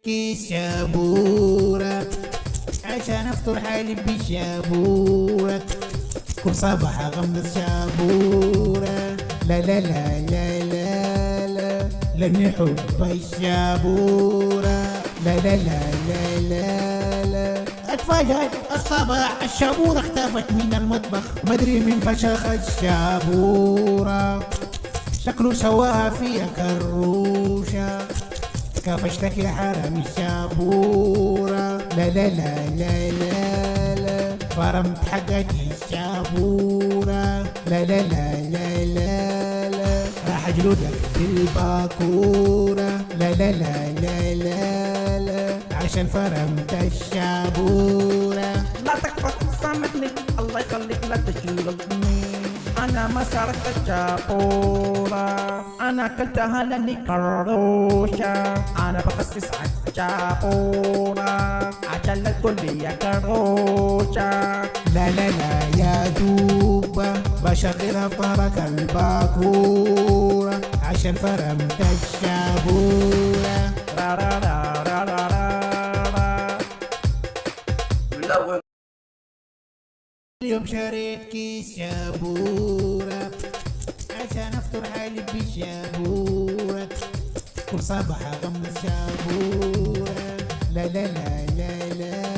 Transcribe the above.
كيس شابورة عشان افطر حالي بالشابورة. كل صباح اغمض شابورة. لا لا لا لا لا لا لاني حب الشابورة. لا لا لا لا لا لا اتفاجأت الصباح الشابورة اختفت من المطبخ. مدري من فشخ الشابورة. شكله سواها فيها كروشة. كيف اشتكي حرام الشابورة. لا لا لا لا لا لا فرمت حقتي الشابورة. لا لا لا لا لا لا راح اجلدك بالباكورة. لا لا لا لا لا لا عشان فرمت الشابورة. لا تكفر سامحني الله يخليك لا تشيلني. أنا ما سرقت الشابورة. أنا أكلتها لأني كروشة. أنا بخسس الشابورة عشان الكل يا كروشة. لا لا لا يا دوبة بشغلها بطرك الباكورة عشان فرمت الشابورة. را را را را را را. اليوم شريت كيس شابورة عشان افطر حالي بالشابورة. كل صباح اغمس شابورة. لا لا لا